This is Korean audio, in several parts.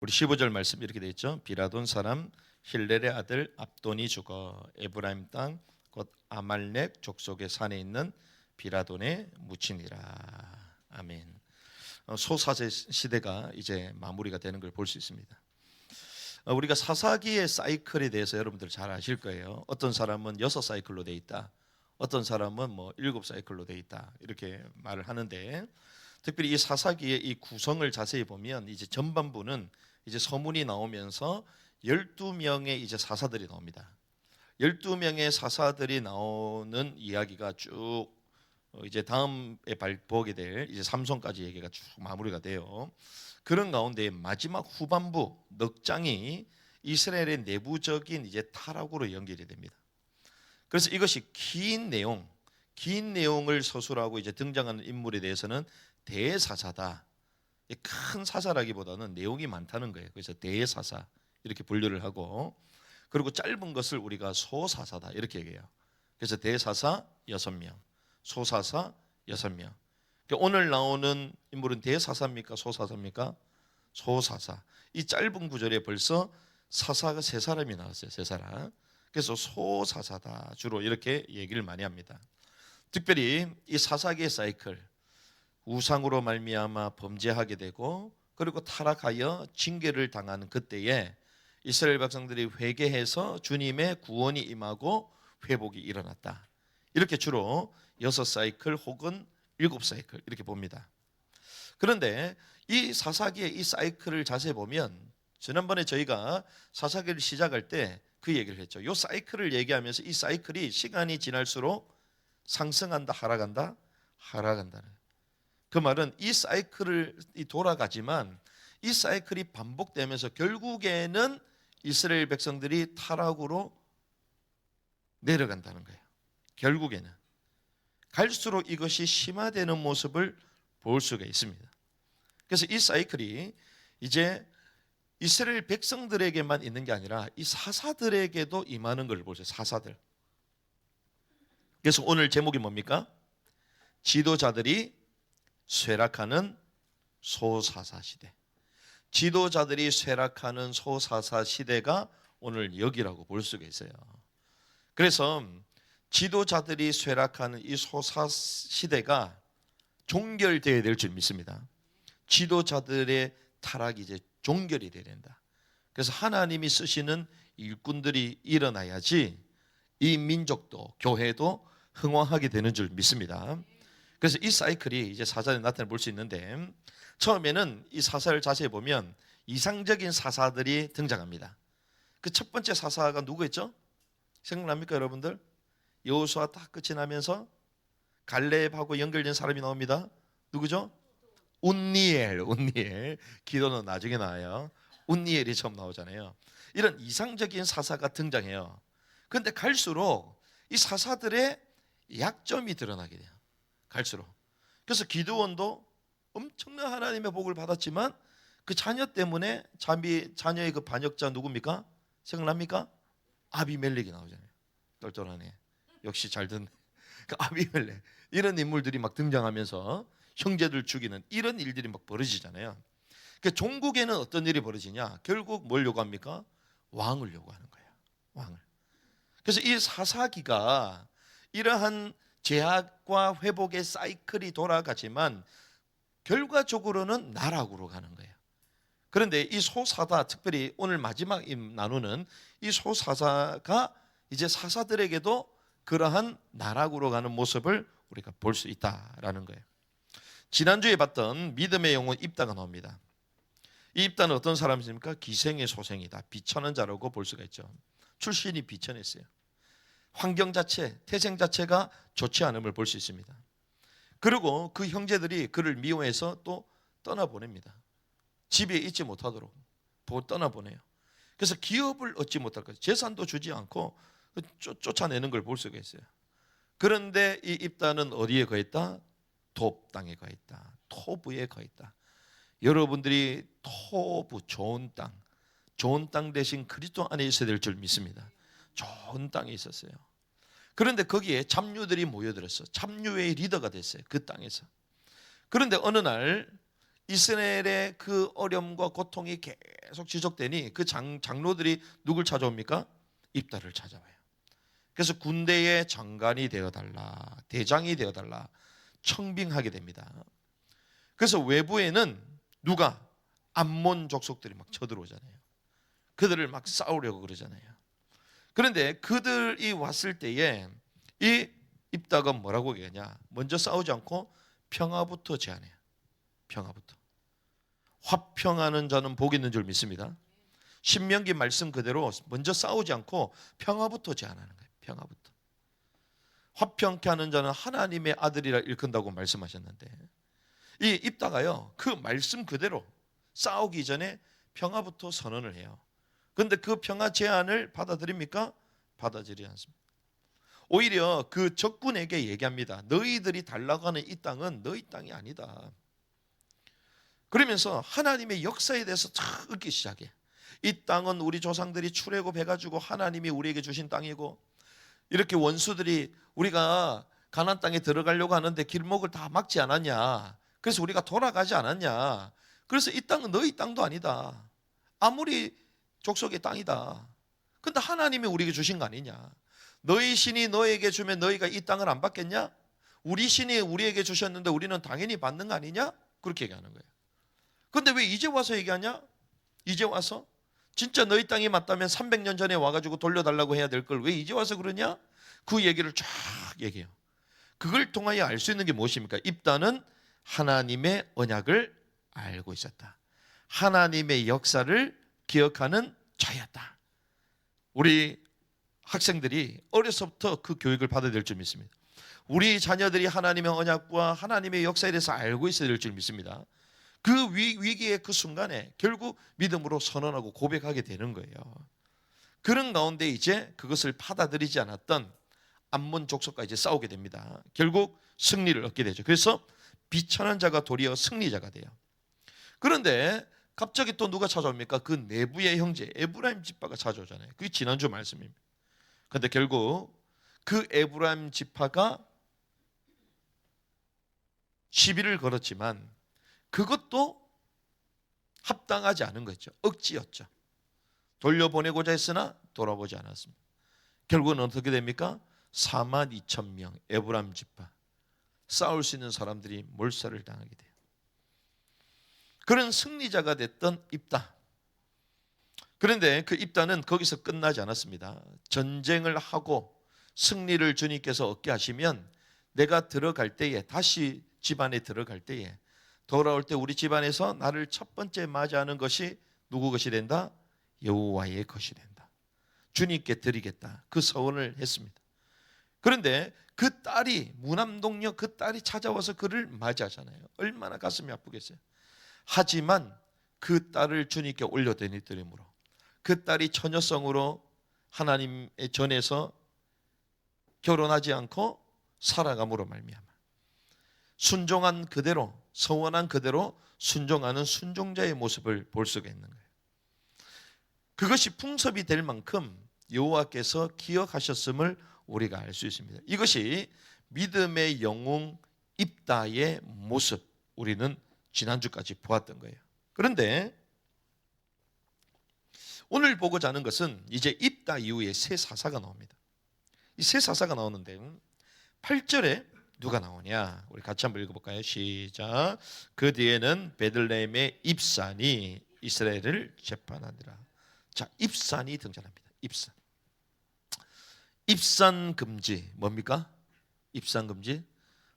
우리 15절 말씀 이렇게 되어 있죠. 비라돈 사람 힐렐의 아들 압돈이 죽어 에브라임 땅 곧 아말렉 족속의 산에 있는 비라돈에 묻히니라. 아멘. 소사제 시대가 이제 마무리가 되는 걸 볼 수 있습니다. 우리가 사사기의 사이클에 대해서 여러분들 잘 아실 거예요. 어떤 사람은 6사이클로 돼 있다. 어떤 사람은 7사이클로 돼 있다. 이렇게 말을 하는데, 특별히 이 사사기의 이 구성을 자세히 보면 이제 전반부는 이제 서문이 나오면서 12명의 이제 사사들이 나옵니다. 12명의 사사들이 나오는 이야기가 쭉 이제 다음에 보게 될 이제 삼손까지 얘기가 쭉 마무리가 돼요. 그런 가운데 마지막 후반부 넉 장이 이스라엘의 내부적인 이제 타락으로 연결이 됩니다. 그래서 이것이 긴 내용을 서술하고 이제 등장하는 인물에 대해서는 대사사다. 큰 사사라기보다는 내용이 많다는 거예요. 그래서 대사사 이렇게 분류를 하고, 그리고 짧은 것을 우리가 소사사다 이렇게 얘기해요. 그래서 대사사 6명, 소사사 6명. 오늘 나오는 인물은 대사사입니까? 소사사입니까? 소사사. 이 짧은 구절에 벌써 사사가 3사람이 나왔어요. 3사람. 그래서 소사사다 주로 이렇게 얘기를 많이 합니다. 특별히 이 사사기의 사이클, 우상으로 말미암아 범죄하게 되고 그리고 타락하여 징계를 당하는 그때에 이스라엘 백성들이 회개해서 주님의 구원이 임하고 회복이 일어났다. 이렇게 주로 6사이클 혹은 7사이클 이렇게 봅니다. 그런데 이 사사기의 이 사이클을 자세히 보면, 지난번에 저희가 사사기를 시작할 때 그 얘기를 했죠. 이 사이클을 얘기하면서 이 사이클이 시간이 지날수록 상승한다, 하락한다, 하락한다는. 그 말은 이 사이클이 돌아가지만 이 사이클이 반복되면서 결국에는 이스라엘 백성들이 타락으로 내려간다는 거예요. 결국에는 갈수록 이것이 심화되는 모습을 볼 수가 있습니다. 그래서 이 사이클이 이제 이스라엘 백성들에게만 있는 게 아니라 이 사사들에게도 임하는 걸 보세요. 사사들. 그래서 오늘 제목이 뭡니까? 지도자들이 쇠락하는 소사사 시대. 지도자들이 쇠락하는 소사사 시대가 오늘 여기라고 볼 수가 있어요. 그래서 지도자들이 쇠락하는 이 소사 시대가 종결되어야 될 줄 믿습니다. 지도자들의 타락이 이제 종결이 되어야 된다. 그래서 하나님이 쓰시는 일꾼들이 일어나야지 이 민족도 교회도 흥왕하게 되는 줄 믿습니다. 그래서 이 사이클이 이제 사사에 나타나 볼 수 있는데, 처음에는 이 사사를 자세히 보면 이상적인 사사들이 등장합니다. 그 첫 번째 사사가 누구였죠? 생각납니까 여러분들? 여호수아 딱 끝이 나면서 갈렙하고 연결된 사람이 나옵니다. 누구죠? 운니엘. 기도는 나중에 나와요. 운니엘이 처음 나오잖아요. 이런 이상적인 사사가 등장해요. 그런데 갈수록 이 사사들의 약점이 드러나게 돼요. 갈수록. 그래서 기드온도 엄청난 하나님의 복을 받았지만 그 자녀 때문에 자녀의 그 반역자 누굽니까? 생각납니까? 아비멜렉이 나오잖아요. 똘똘하네. 역시 잘 듣네. 그 아비멜렉, 이런 인물들이 막 등장하면서 형제들 죽이는 이런 일들이 막 벌어지잖아요. 그 종국에는 어떤 일이 벌어지냐? 결국 뭘 요구합니까? 왕을 요구하는 거예요. 왕을. 그래서 이 사사기가 이러한 제약과 회복의 사이클이 돌아가지만 결과적으로는 나락으로 가는 거예요. 그런데 이 소사다, 특별히 오늘 마지막 나누는 이 소사사가 이제 사사들에게도 그러한 나락으로 가는 모습을 우리가 볼 수 있다라는 거예요. 지난주에 봤던 믿음의 영혼 입다가 나옵니다. 이 입다는 어떤 사람입니까? 기생의 소생이다. 비천한 자라고 볼 수가 있죠. 출신이 비천했어요. 환경 자체, 태생 자체가 좋지 않음을 볼 수 있습니다. 그리고 그 형제들이 그를 미워해서 또 떠나보냅니다. 집에 있지 못하도록 떠나보내요. 그래서 기업을 얻지 못할 것, 재산도 주지 않고 쫓아내는 걸 볼 수가 있어요. 그런데 이 입다는 어디에 거했다? 돕 땅에 거했다. 토부에 거했다. 여러분들이 토부, 좋은 땅 대신 그리스도 안에 있어야 될 줄 믿습니다. 좋은 땅에 있었어요. 그런데 거기에 잡류들이 모여들었어. 잡류의 리더가 됐어요. 그 땅에서. 그런데 어느 날 이스라엘의 그 어려움과 고통이 계속 지속되니 그 장로들이 누굴 찾아옵니까? 입다를 찾아와요. 그래서 군대의 장관이 되어달라, 대장이 되어달라 청빙하게 됩니다. 그래서 외부에는 누가? 암몬 족속들이 막 쳐들어오잖아요. 그들을 막 싸우려고 그러잖아요. 그런데 그들이 왔을 때에 이 입다가 뭐라고 얘기하냐? 먼저 싸우지 않고 평화부터 제안해요. 평화부터. 화평하는 자는 복이 있는 줄 믿습니다. 신명기 말씀 그대로 먼저 싸우지 않고 평화부터 제안하는 거예요. 평화부터. 화평케 하는 자는 하나님의 아들이라 일컫는다고 말씀하셨는데 이 입다가요 그 말씀 그대로 싸우기 전에 평화부터 선언을 해요. 그런데 그 평화 제안을 받아들입니까? 받아들이지 않습니다. 오히려 그 적군에게 얘기합니다. 너희들이 달라고 하는 이 땅은 너희 땅이 아니다. 그러면서 하나님의 역사에 대해서 탁 읊기 시작해. 이 땅은 우리 조상들이 출애굽해가지고 하나님이 우리에게 주신 땅이고 이렇게 원수들이 우리가 가나안 땅에 들어가려고 하는데 길목을 다 막지 않았냐. 그래서 우리가 돌아가지 않았냐. 그래서 이 땅은 너희 땅도 아니다. 아무리 족속의 땅이다. 근데 하나님이 우리에게 주신 거 아니냐. 너희 신이 너에게 주면 너희가 이 땅을 안 받겠냐? 우리 신이 우리에게 주셨는데 우리는 당연히 받는 거 아니냐? 그렇게 얘기하는 거예요. 근데 왜 이제 와서 얘기하냐? 이제 와서? 진짜 너희 땅이 맞다면 300년 전에 와가지고 돌려달라고 해야 될 걸 왜 이제 와서 그러냐? 그 얘기를 쫙 얘기해요. 그걸 통하여 알 수 있는 게 무엇입니까? 입다는 하나님의 언약을 알고 있었다. 하나님의 역사를 기억하는 자였다. 우리 학생들이 어려서부터 그 교육을 받아야 될 줄 믿습니다. 우리 자녀들이 하나님의 언약과 하나님의 역사에 대해서 알고 있어야 될 줄 믿습니다. 그 위기의 그 순간에 결국 믿음으로 선언하고 고백하게 되는 거예요. 그런 가운데 이제 그것을 받아들이지 않았던 암몬 족속과 이제 싸우게 됩니다. 결국 승리를 얻게 되죠. 그래서 비천한 자가 도리어 승리자가 돼요. 그런데 갑자기 또 누가 찾아옵니까? 그 내부의 형제 에브라임 지파가 찾아오잖아요. 그게 지난주 말씀입니다. 그런데 결국 그 에브라임 지파가 시비를 걸었지만 그것도 합당하지 않은 거죠. 억지였죠. 돌려보내고자 했으나 돌아보지 않았습니다. 결국은 어떻게 됩니까? 42,000명 에브라임 지파 싸울 수 있는 사람들이 몰살을 당하게 돼요. 그런 승리자가 됐던 입다. 그런데 그 입다는 거기서 끝나지 않았습니다. 전쟁을 하고 승리를 주님께서 얻게 하시면 내가 들어갈 때에 다시 집안에 들어갈 때에 돌아올 때 우리 집안에서 나를 첫 번째 맞이하는 것이 누구 것이 된다? 여호와의 것이 된다. 주님께 드리겠다. 그 서원을 했습니다. 그런데 그 딸이 무남동녀 그 딸이 찾아와서 그를 맞이하잖아요. 얼마나 가슴이 아프겠어요. 하지만 그 딸을 주님께 올려드리므로 그 딸이 처녀성으로 하나님의 전에서 결혼하지 않고 살아감으로 말미암아 순종한 그대로 서원한 그대로 순종하는 순종자의 모습을 볼 수가 있는 거예요. 그것이 풍섭이 될 만큼 여호와께서 기억하셨음을 우리가 알 수 있습니다. 이것이 믿음의 영웅 입다의 모습 우리는 지난주까지 보았던 거예요. 그런데 오늘 보고자 하는 것은 이제 입다 이후에 새 사사가 나옵니다. 이 새 사사가 나오는데 8절에 누가 나오냐? 우리 같이 한번 읽어볼까요? 시작. 그 뒤에는 베들레헴의 입산이 이스라엘을 재판하니라. 자, 입산이 등장합니다. 입산. 입산 금지 뭡니까? 입산 금지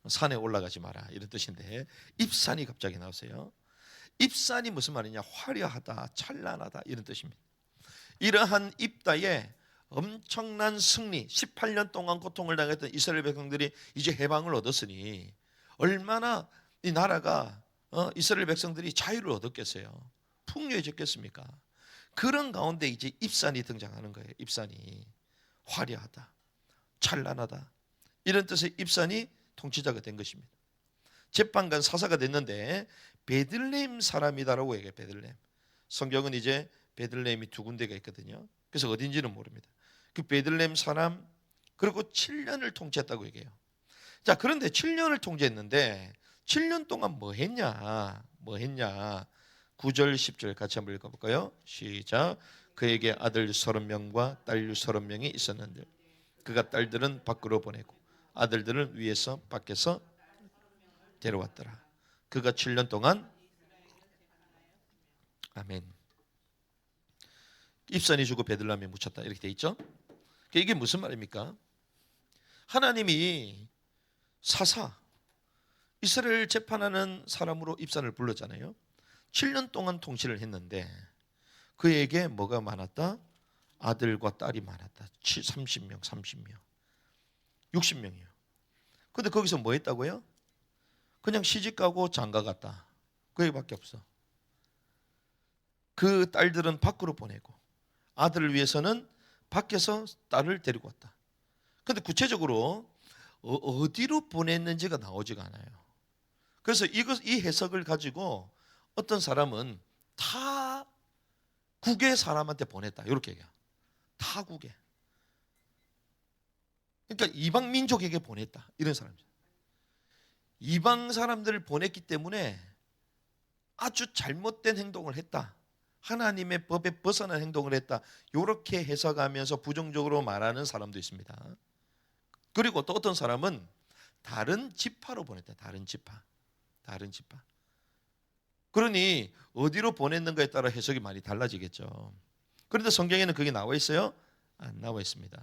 산에 올라가지 마라 이런 뜻인데 입산이 갑자기 나오세요. 입산이 무슨 말이냐? 화려하다, 찬란하다 이런 뜻입니다. 이러한 입다의 엄청난 승리 18년 동안 고통을 당했던 이스라엘 백성들이 이제 해방을 얻었으니 얼마나 이 나라가 이스라엘 백성들이 자유를 얻었겠어요. 풍요해졌겠습니까? 그런 가운데 이제 입산이 등장하는 거예요. 입산이 화려하다, 찬란하다 이런 뜻의 입산이 통치자가 된 것입니다. 재판관 사사가 됐는데 베들레헴 사람이다라고 얘기해요. 베들레헴. 성경은 이제 베들레헴이 두 군데가 있거든요. 그래서 어딘지는 모릅니다. 그 베들레헴 사람 그리고 7년을 통치했다고 얘기해요. 자, 그런데 7년을 통치했는데 7년 동안 뭐 했냐? 9절 10절 같이 한번 읽어볼까요? 시작. 그에게 아들 30명과 딸 30명이 있었는데 그가 딸들은 밖으로 보내고 아들들은 위에서 밖에서 데려왔더라. 그가 7년 동안 아멘. 입선이 주고 베들레헴에 묻혔다 이렇게 돼 있죠. 이게 무슨 말입니까? 하나님이 사사 이스라엘 재판하는 사람으로 입산을 불렀잖아요. 7년 동안 통치를 했는데 그에게 뭐가 많았다? 아들과 딸이 많았다. 30명, 60명이요. 근데 거기서 뭐 했다고요? 그냥 시집가고 장가갔다. 그 얘기밖에 없어. 그 딸들은 밖으로 보내고 아들을 위해서는 밖에서 딸을 데리고 왔다. 근데 구체적으로 어디로 보냈는지가 나오지가 않아요. 그래서 이 해석을 가지고 어떤 사람은 타국의 사람한테 보냈다 이렇게 얘기해요. 타국에. 그러니까 이방 민족에게 보냈다 이런 사람이죠. 이방 사람들을 보냈기 때문에 아주 잘못된 행동을 했다. 하나님의 법에 벗어난 행동을 했다. 이렇게 해석하면서 부정적으로 말하는 사람도 있습니다. 그리고 또 어떤 사람은 다른 지파로 보냈다. 다른 지파. 그러니 어디로 보냈는가에 따라 해석이 많이 달라지겠죠. 그런데 성경에는 그게 나와 있어요? 안 나와 있습니다.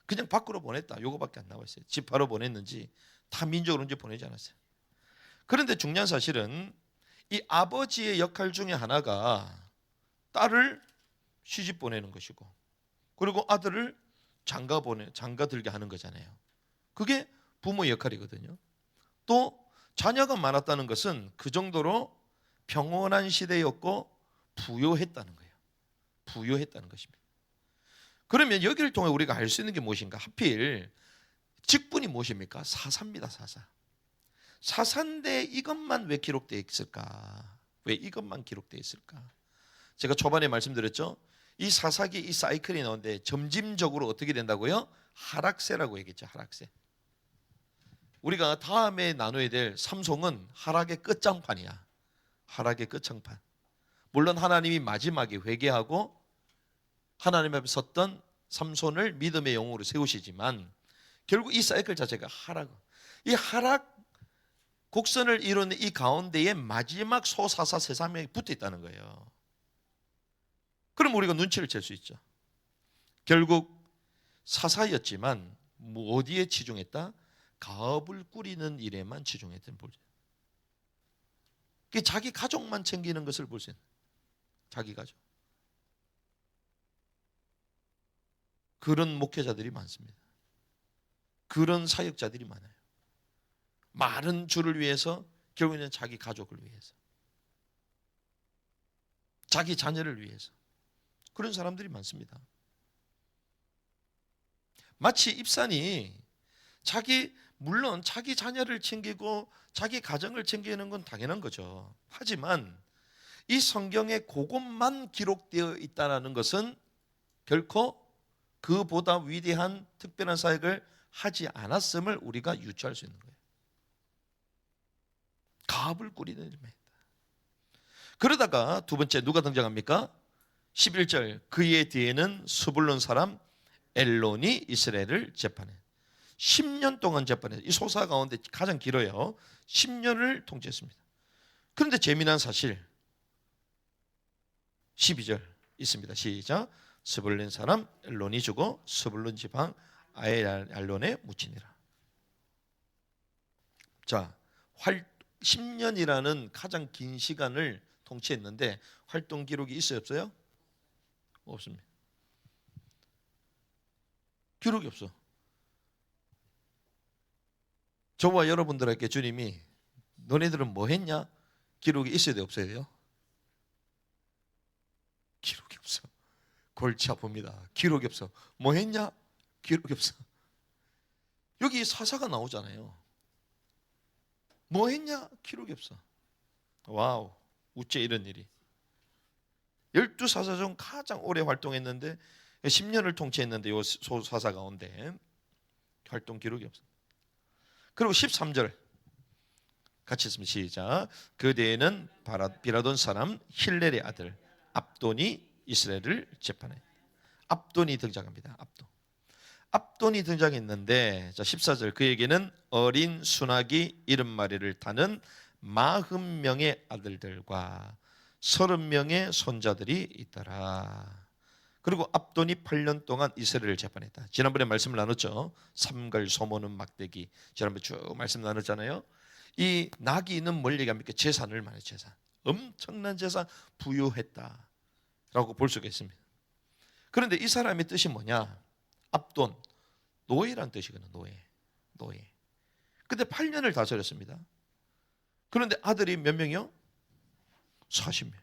그냥 밖으로 보냈다. 요거밖에 안 나와 있어요. 지파로 보냈는지 다 민족으로인지 보내지 않았어요. 그런데 중요한 사실은 이 아버지의 역할 중에 하나가 딸을 시집 보내는 것이고 그리고 아들을 장가 들게 하는 거잖아요. 그게 부모의 역할이거든요. 또 자녀가 많았다는 것은 그 정도로 평온한 시대였고 부요했다는 거예요. 부요했다는 것입니다. 그러면 여기를 통해 우리가 알 수 있는 게 무엇인가? 하필 직분이 무엇입니까? 사사입니다. 사사인데 이것만 왜 기록되어 있을까? 왜 이것만 기록되어 있을까? 제가 초반에 말씀드렸죠. 이 사사기 이 사이클이 나오는데 점진적으로 어떻게 된다고요? 하락세라고 얘기했죠. 하락세. 우리가 다음에 나눠야 될 삼송은 하락의 끝장판이야. 하락의 끝장판. 물론 하나님이 마지막에 회개하고 하나님 앞에 섰던 삼손을 믿음의 영웅으로 세우시지만 결국 이 사이클 자체가 이 하락 곡선을 이루는 이 가운데에 마지막 소사사 세사명이 붙어 있다는 거예요. 그럼 우리가 눈치를 챌 수 있죠. 결국 사사였지만 어디에 치중했다? 가업을 꾸리는 일에만 치중했던 보죠. 자기 가족만 챙기는 것을 볼 수 있는 자기 가족. 그런 목회자들이 많습니다. 그런 사역자들이 많아요. 많은 주를 위해서 결국에는 자기 가족을 위해서 자기 자녀를 위해서 그런 사람들이 많습니다. 마치 입산이 물론 자기 자녀를 챙기고 자기 가정을 챙기는 건 당연한 거죠. 하지만 이 성경에 그것만 기록되어 있다는 것은 결코 그보다 위대한 특별한 사역을 하지 않았음을 우리가 유추할 수 있는 거예요. 가업을 꾸리는 일만 했다. 그러다가 두 번째 누가 등장합니까? 11절 그의 뒤에는 스불론 사람 엘론이 이스라엘을 재판해 10년 동안 재판해서 이 소사 가운데 가장 길어요. 10년을 통치했습니다. 그런데 재미난 사실 12절 있습니다. 시작. 스불론 사람 엘론이 죽어 스불론 지방 아엘알론에 묻히니라. 자, 10년이라는 가장 긴 시간을 통치했는데 활동 기록이 있어요, 없어요? 없습니다. 기록이 없어. 저와 여러분들에게 주님이 너네들은 뭐 했냐? 기록이 있어야 돼, 없어야 돼요? 기록이 없어. 골치 아픕니다. 기록이 없어. 뭐 했냐? 기록이 없어. 여기 사사가 나오잖아요. 뭐 했냐? 기록이 없어. 와우, 어째 이런 일이. 12사사 중 가장 오래 활동했는데 10년을 통치했는데 이 사사 가운데 활동 기록이 없어. 그리고 13절 같이 했으면 시작. 그대에는 비라돈 사람 힐렐의 아들 압돈이 이스라엘을 재판해. 압돈이 등장합니다. 압돈이 등장했는데, 자 14절, 그에게는 어린 순하기 70마리를 타는 40명의 아들들과 30명의 손자들이 있더라. 그리고 압돈이 8년 동안 이스라엘을 재판했다. 지난번에 말씀을 나눴죠. 삼갈, 소모는, 막대기. 지난번에 쭉 말씀 나눴잖아요. 이 나귀는 뭘 얘기합니까? 재산을 말해요. 재산. 엄청난 재산 부유했다라고 볼 수가 있습니다. 그런데 이 사람의 뜻이 뭐냐? 압돈, 노예란 뜻이거든요. 노예. 근데 8년을 다스렸습니다. 그런데 아들이 몇 명이요? 40명.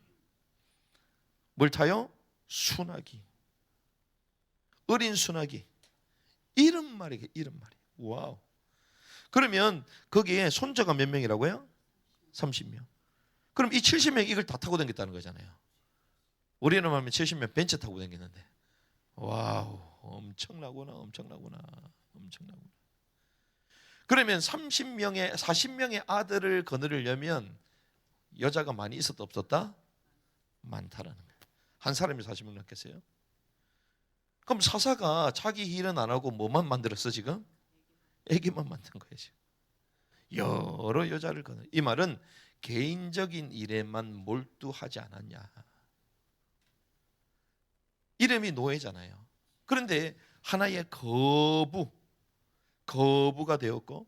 뭘 타요? 순하기. 어린 순하기. 70마리. 와우. 그러면 거기에 손자가 몇 명이라고요? 30명. 그럼 이 70명 이걸 다 타고 다녔다는 거잖아요. 우리는 하면 70명 벤츠 타고 다녔는데. 와우. 엄청나구나. 그러면 40명의 아들을 거느리려면 여자가 많이 있었다 없었다? 많다라는 거예요. 한 사람이 40명 낳겠어요? 그럼 사사가 자기 일은 안 하고 뭐만 만들었어 지금? 애기만 만든 거예요 지금. 여러 여자를 거느리. 이 말은 개인적인 일에만 몰두하지 않았냐. 이름이 노예잖아요. 그런데 하나의 거부가 되었고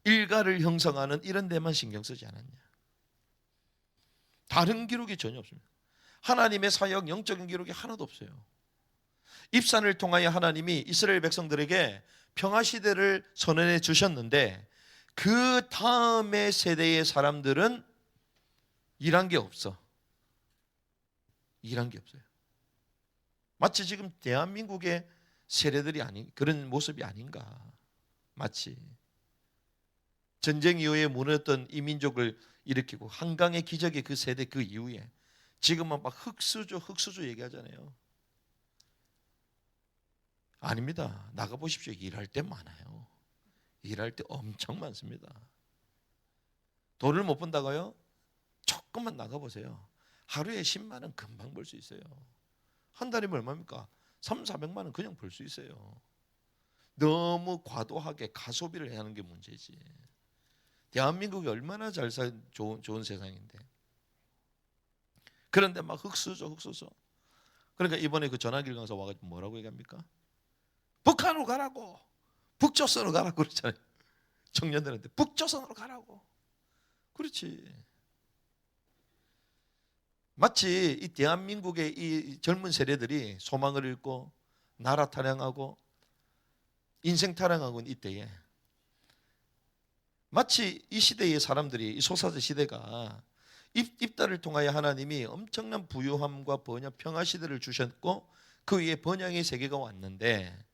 일가를 형성하는 이런 데만 신경 쓰지 않았냐. 다른 기록이 전혀 없습니다. 하나님의 사역, 영적인 기록이 하나도 없어요. 입산을 통하여 하나님이 이스라엘 백성들에게 평화시대를 선언해 주셨는데 그 다음의 세대의 사람들은 일한 게 없어요. 마치 지금 대한민국의 세례들이 아닌 그런 모습이 아닌가. 마치 전쟁 이후에 무너졌던 이민족을 일으키고 한강의 기적의 그 세대 그 이후에 지금은 막 흑수저 얘기하잖아요. 아닙니다. 나가보십시오. 일할 때 많아요. 일할 때 엄청 많습니다. 돈을 못 번다고요? 조금만 나가보세요. 하루에 10만 원 금방 벌 수 있어요. 한 달이면 얼마입니까? 300~400만 원 그냥 벌 수 있어요. 너무 과도하게 가소비를 하는 게 문제지. 대한민국이 얼마나 잘 살 좋은 세상인데. 그런데 막 흑수저. 그러니까 이번에 그 전화길 강사 와가지고 뭐라고 얘기합니까? 북한으로 가라고, 북조선으로 가라고 그러잖아요. 청년들한테 북조선으로 가라고. 그렇지. 마치 이 대한민국의 이 젊은 세대들이 소망을 잃고 나라 타령하고 인생 타령하고 있는 이때에 마치 이 시대의 사람들이 이 소사제 시대가 입다를 통하여 하나님이 엄청난 부유함과 번영, 평화 시대를 주셨고 그 위에 번영의 세계가 왔는데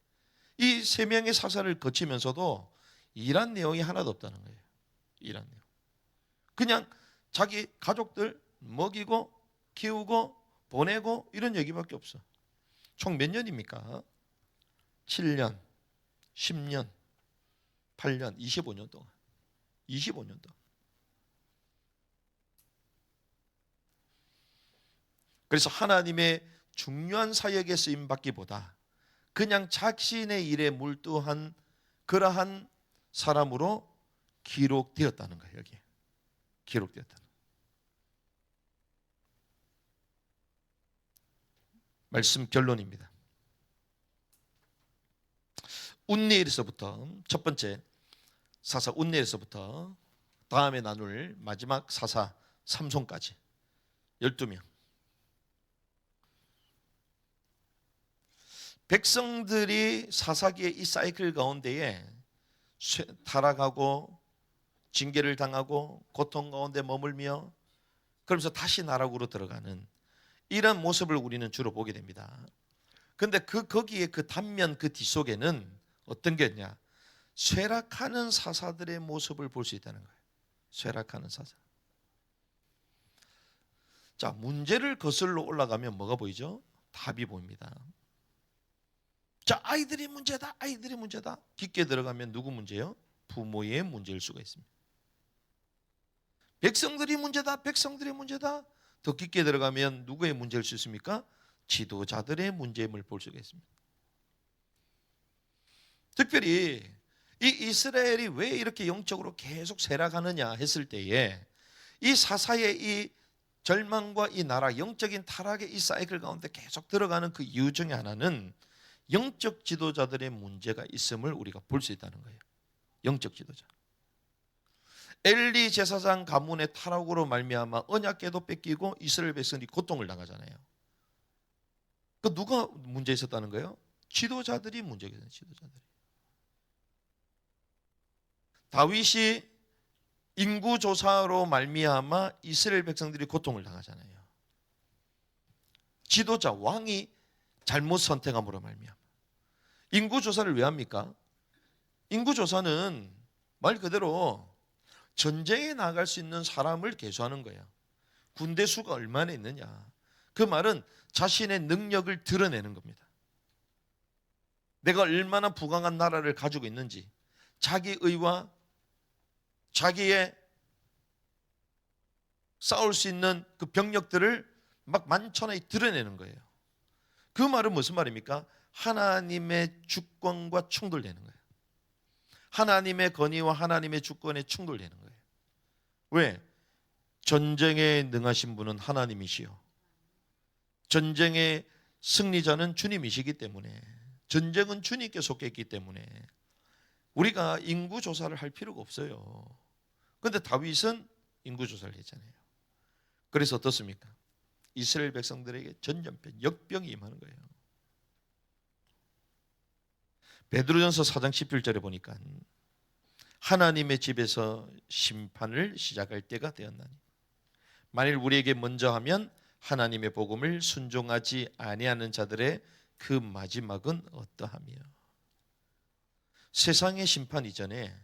이 세 명의 사사를 거치면서도 일한 내용이 하나도 없다는 거예요. 일한 내용. 그냥 자기 가족들 먹이고 키우고 보내고 이런 얘기밖에 없어. 총 몇 년입니까? 7년, 10년, 8년, 25년 동안. 25년 동안. 그래서 하나님의 중요한 사역에 쓰임 받기보다 그냥 자신의 일에 몰두한 그러한 사람으로 기록되었다는 거예요. 여기에 기록되었다는 거예요. 말씀 결론입니다. 운니엘에서부터 첫 번째 사사 운니엘에서부터 다음에 나눌 마지막 사사 삼손까지 12명. 백성들이 사사기의 이 사이클 가운데에 타락하고 징계를 당하고 고통 가운데 머물며 그러면서 다시 나락으로 들어가는 이런 모습을 우리는 주로 보게 됩니다. 그런데 거기에 그 단면 그 뒤속에는 어떤 게 있냐? 쇠락하는 사사들의 모습을 볼 수 있다는 거예요. 쇠락하는 사사. 자, 문제를 거슬러 올라가면 뭐가 보이죠? 답이 보입니다. 자, 아이들이 문제다, 아이들이 문제다. 깊게 들어가면 누구 문제요? 부모의 문제일 수가 있습니다. 백성들이 문제다, 백성들의 문제다. 더 깊게 들어가면 누구의 문제일 수 있습니까? 지도자들의 문제임을 볼 수가 있습니다. 특별히 이 이스라엘이 왜 이렇게 영적으로 계속 쇠락하느냐 했을 때에 이 사사의 이 절망과 이 나라 영적인 타락의 이 사이클 가운데 계속 들어가는 그 이유 중에 하나는 영적 지도자들의 문제가 있음을 우리가 볼 수 있다는 거예요. 영적 지도자. 엘리 제사장 가문의 타락으로 말미암아 언약궤도 뺏기고 이스라엘 백성이 고통을 당하잖아요. 그 누가 문제 있었다는 거예요? 지도자들이 문제가 있어요. 지도자들이. 다윗이 인구 조사로 말미암아 이스라엘 백성들이 고통을 당하잖아요. 지도자 왕이 잘못 선택함으로 말미암아. 인구 조사를 왜 합니까? 인구 조사는 말 그대로 전쟁에 나갈 수 있는 사람을 계수하는 거예요. 군대 수가 얼마나 있느냐. 그 말은 자신의 능력을 드러내는 겁니다. 내가 얼마나 부강한 나라를 가지고 있는지, 자기의와 자기의 싸울 수 있는 그 병력들을 막 만천하에 드러내는 거예요. 그 말은 무슨 말입니까? 하나님의 주권과 충돌되는 거예요. 하나님의 권위와 하나님의 주권에 충돌되는 거예요. 왜? 전쟁에 능하신 분은 하나님이시요, 전쟁의 승리자는 주님이시기 때문에, 전쟁은 주님께 속해 있기 때문에 우리가 인구조사를 할 필요가 없어요. 그런데 다윗은 인구조사를 했잖아요. 그래서 어떻습니까? 이스라엘 백성들에게 전염병, 역병이 임하는 거예요. 베드로전서 4장 11절에 보니까 하나님의 집에서 심판을 시작할 때가 되었나니 만일 우리에게 먼저 하면 하나님의 복음을 순종하지 아니하는 자들의 그 마지막은 어떠하며. 세상의 심판 이전에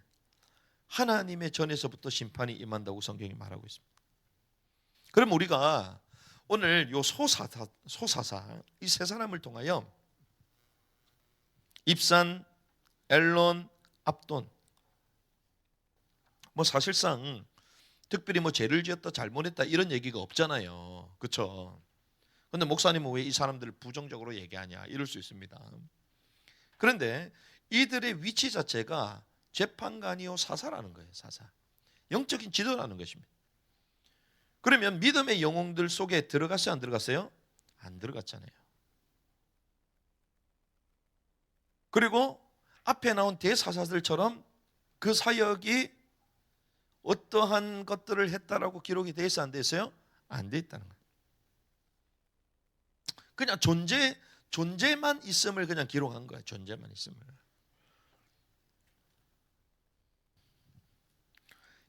하나님의 전에서부터 심판이 임한다고 성경이 말하고 있습니다. 그럼 우리가 오늘 요 소사사 이 세 사람을 통하여 입산, 엘론, 압돈, 뭐 사실상 특별히 뭐 죄를 지었다 잘못했다 이런 얘기가 없잖아요. 그렇죠? 그런데 목사님은 왜 이 사람들을 부정적으로 얘기하냐 이럴 수 있습니다. 그런데 이들의 위치 자체가 재판관이요 사사라는 거예요. 사사, 영적인 지도라는 것입니다. 그러면 믿음의 영웅들 속에 들어갔어요, 안 들어갔어요? 안 들어갔잖아요. 그리고 앞에 나온 대사사들처럼 그 사역이 어떠한 것들을 했다라고 기록이 돼 있어, 안 돼 있어요? 안 돼 있다는 거예요. 그냥 존재만 있음을 그냥 기록한 거예요. 존재만 있음을.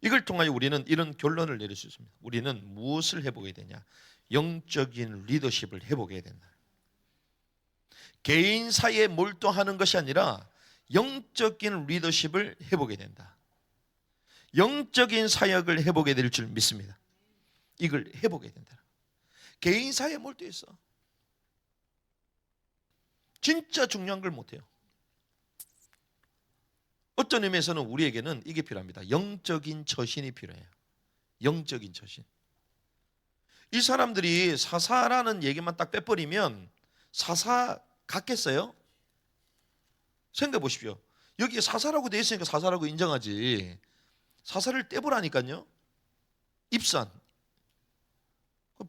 이걸 통하여 우리는 이런 결론을 내릴 수 있습니다. 우리는 무엇을 해보게 되냐? 영적인 리더십을 해보게 된다. 개인 사이에 몰두하는 것이 아니라 영적인 리더십을 해보게 된다. 영적인 사역을 해보게 될 줄 믿습니다. 이걸 해보게 된다. 개인 사이에 몰두했어. 진짜 중요한 걸 못해요. 어떤 의미에서는 우리에게는 이게 필요합니다. 영적인 처신이 필요해요. 영적인 처신. 이 사람들이 사사라는 얘기만 딱 빼버리면 사사 같겠어요? 생각해 보십시오. 여기에 사사라고 돼 있으니까 사사라고 인정하지. 사사를 떼보라니까요. 입산.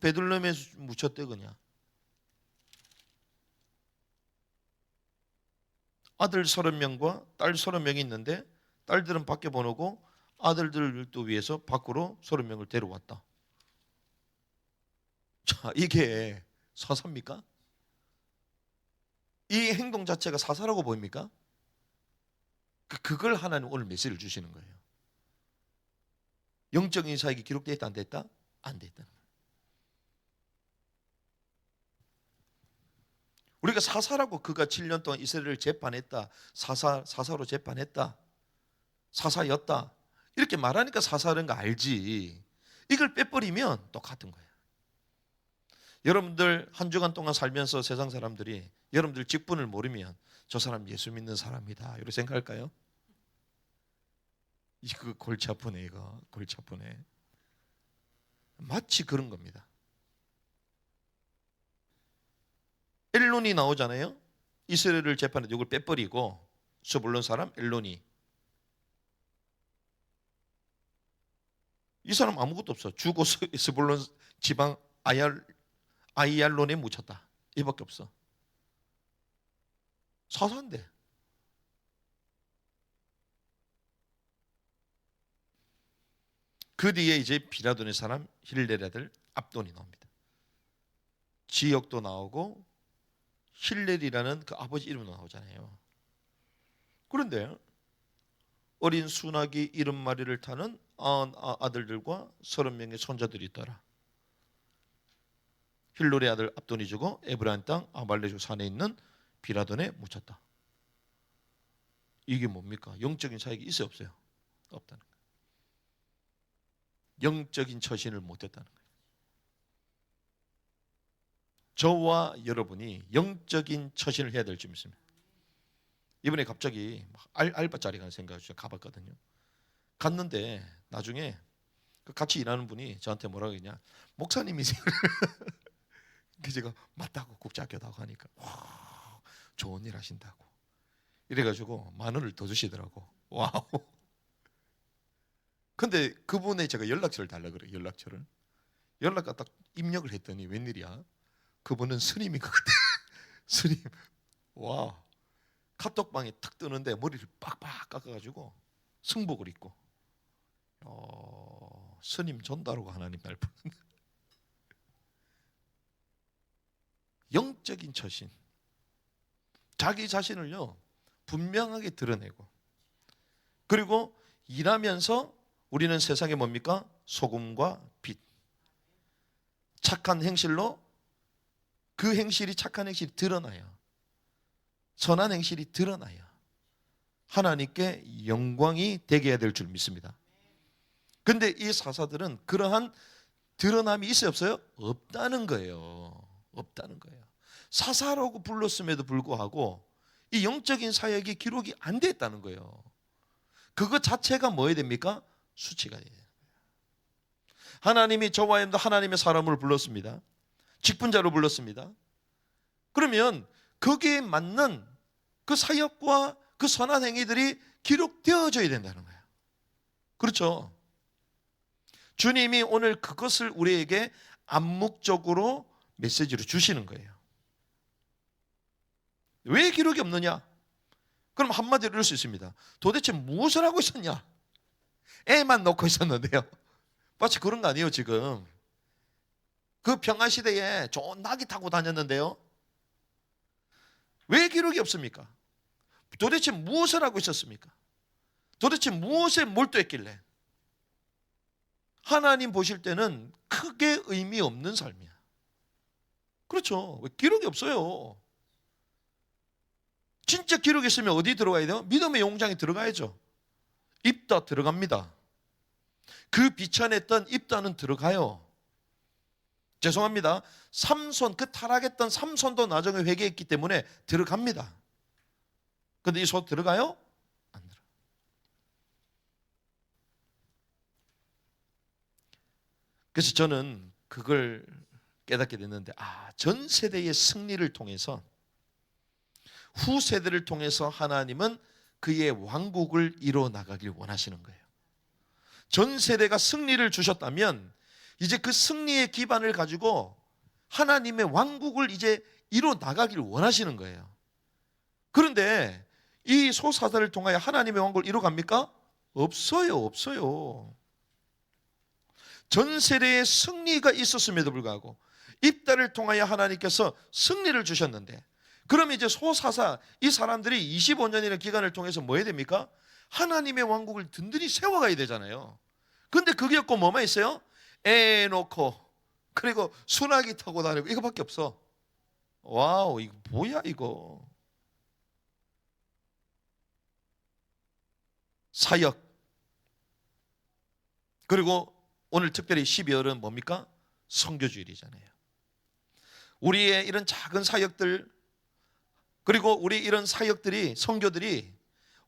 베들레헴에 묻혔대 그냥. 아들 30명과 딸 30명이 있는데 딸들은 밖에 보내고 아들들을 또 위해서 밖으로 30명을 데려왔다. 자, 이게 사사입니까? 이 행동 자체가 사사라고 보입니까? 그걸 하나님 오늘 메시지를 주시는 거예요. 영적인 사역이 기록되어 있다 안 됐다? 안 됐다는 거예요. 우리가 사사라고 그가 7년 동안 이스라엘을 재판했다, 사사로 재판했다, 사사였다 이렇게 말하니까 사사라는 거 알지. 이걸 빼버리면 똑같은 거예요. 여러분들 한 주간 동안 살면서 세상 사람들이 여러분들 직분을 모르면 저 사람 예수 믿는 사람이다 이렇게 생각할까요? 이거 골치 아프네. 이거 골치 아프네. 마치 그런 겁니다. 엘론이 나오잖아요. 이스라엘을 재판해 누굴 빼버리고 스불론 사람 엘론이, 이 사람 아무것도 없어. 죽어서 스불론 지방 아이알론에 묻혔다. 이밖에 없어. 사사인데. 그 뒤에 이제 비라돈의 사람 힐렐의 아들 압돈이 나옵니다. 지역도 나오고 힐렐이라는 그 아버지 이름도 나오잖아요. 그런데 어린 순하기 70마리를 타는 아들들과 30명의 손자들이 있더라. 힐렐의 아들 압돈이 죽어 에브라임 땅 아말렉 산에 있는 비라돈에 묻혔다. 이게 뭡니까? 영적인 사역이 있어요, 없어요? 없다는 거예요. 영적인 처신을 못했다는 거예요. 저와 여러분이 영적인 처신을 해야 될 줄 믿습니다. 이번에 갑자기 알바 자리 가는 생각을 가봤거든요. 갔는데 나중에 같이 일하는 분이 저한테 뭐라고 했냐, 목사님이세요. 그 제가 맞다고 국제학교다고 하니까 와, 좋은 일 하신다고 이래가지고 10,000원을 더 주시더라고. 와우. 근데 그분의 제가 연락처를 달라 그래요. 연락가 딱 입력을 했더니 웬일이야, 그분은 스님인 것 같아. 스님. 와. 카톡방에 탁 뜨는데 머리를 빡빡 깎아가지고 승복을 입고 스님 전다라고 하나님 날 부르는 영적인 처신. 자기 자신을요 분명하게 드러내고, 그리고 일하면서 우리는 세상에 뭡니까? 소금과 빛. 착한 행실로 그 행실이, 착한 행실이 드러나요. 선한 행실이 드러나요. 하나님께 영광이 되게 해야 될 줄 믿습니다. 근데 이 사사들은 그러한 드러남이 있어요, 없어요? 없다는 거예요. 없다는 거예요. 사사라고 불렀음에도 불구하고 이 영적인 사역이 기록이 안 됐다는 거예요. 그것 자체가 뭐여야 됩니까? 수치가 돼야 돼요. 하나님이 저와 여러분도 하나님의 사람을 불렀습니다. 직분자로 불렀습니다. 그러면 거기에 맞는 그 사역과 그 선한 행위들이 기록되어져야 된다는 거예요. 그렇죠? 주님이 오늘 그것을 우리에게 암묵적으로 메시지로 주시는 거예요. 왜 기록이 없느냐? 그럼 한마디로 이럴 수 있습니다. 도대체 무엇을 하고 있었냐? 애만 놓고 있었는데요. 마치 그런 거 아니에요, 지금. 그 평화시대에 좋은 낙이 타고 다녔는데요. 왜 기록이 없습니까? 도대체 무엇을 하고 있었습니까? 도대체 무엇에 몰두했길래? 하나님 보실 때는 크게 의미 없는 삶이야. 그렇죠. 왜 기록이 없어요? 진짜 기록이 있으면 어디 들어가야 돼요? 믿음의 용장에 들어가야죠. 입다 들어갑니다. 그 비천했던 입다는 들어가요. 죄송합니다. 삼손, 그 타락했던 삼손도 나중에 회개했기 때문에 들어갑니다. 근데 이 소 들어가요? 안 들어가요. 그래서 저는 그걸 깨닫게 됐는데, 전 세대의 승리를 통해서, 후 세대를 통해서 하나님은 그의 왕국을 이루어 나가길 원하시는 거예요. 전 세대가 승리를 주셨다면 이제 그 승리의 기반을 가지고 하나님의 왕국을 이제 이루어 나가길 원하시는 거예요. 그런데 이 소사사를 통하여 하나님의 왕국을 이루어 갑니까? 없어요. 전 세대의 승리가 있었음에도 불구하고 입다를 통하여 하나님께서 승리를 주셨는데, 그럼 이제 소사사 이 사람들이 25년이라는 기간을 통해서 뭐 해야 됩니까? 하나님의 왕국을 든든히 세워가야 되잖아요. 근데 그게 없고 뭐만 있어요? 애 놓고 그리고 순하기 타고 다니고 이거밖에 없어. 와우, 이거 뭐야 이거. 사역. 그리고 오늘 특별히 12월은 뭡니까? 선교주일이잖아요. 우리의 이런 작은 사역들, 그리고 우리 이런 사역들이, 선교들이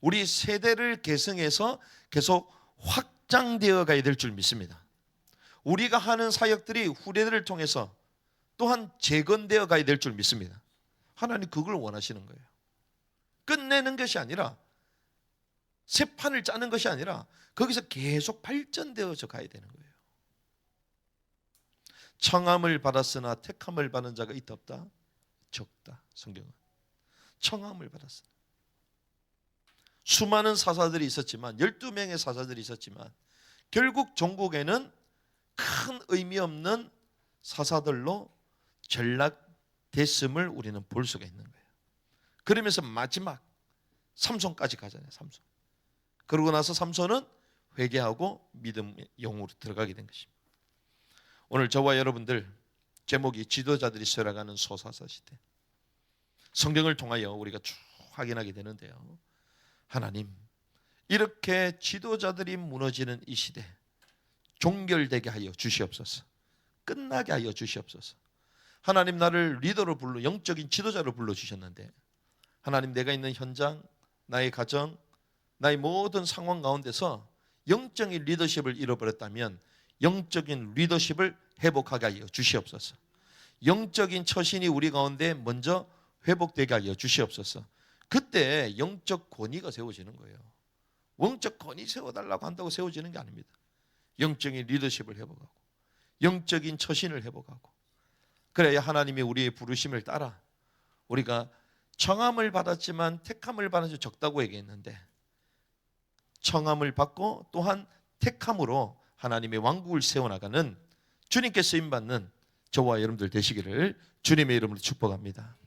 우리 세대를 계승해서 계속 확장되어 가야 될 줄 믿습니다. 우리가 하는 사역들이 후대들을 통해서 또한 재건되어 가야 될 줄 믿습니다. 하나님 그걸 원하시는 거예요. 끝내는 것이 아니라, 새 판을 짜는 것이 아니라 거기서 계속 발전되어져 가야 되는 거예요. 청함을 받았으나 택함을 받은 자가 있다 없다? 적다. 성경은 청함을 받았으나. 수많은 사사들이 있었지만, 12명의 사사들이 있었지만 결국 종국에는 큰 의미 없는 사사들로 전락됐음을 우리는 볼 수가 있는 거예요. 그러면서 마지막 삼손까지 가잖아요. 삼손. 그러고 나서 삼손은 회개하고 믿음의 영으로 들어가게 된 것입니다. 오늘 저와 여러분들 제목이 지도자들이 쇠락하는 소사사 시대. 성경을 통하여 우리가 쭉 확인하게 되는데요. 하나님, 이렇게 지도자들이 무너지는 이 시대 종결되게 하여 주시옵소서. 끝나게 하여 주시옵소서. 하나님, 나를 리더로 불러, 영적인 지도자로 불러주셨는데 하나님, 내가 있는 현장, 나의 가정, 나의 모든 상황 가운데서 영적인 리더십을 잃어버렸다면 영적인 리더십을 회복하게 하여 주시옵소서. 영적인 처신이 우리 가운데 먼저 회복되게 하여 주시옵소서. 그때 영적 권위가 세워지는 거예요. 영적 권위 세워달라고 한다고 세워지는 게 아닙니다. 영적인 리더십을 회복하고 영적인 처신을 회복하고, 그래야 하나님이 우리의 부르심을 따라, 우리가 청함을 받았지만 택함을 받은 지 적다고 얘기했는데 청함을 받고 또한 택함으로 하나님의 왕국을 세워나가는 주님께 쓰임받는 저와 여러분들 되시기를 주님의 이름으로 축복합니다.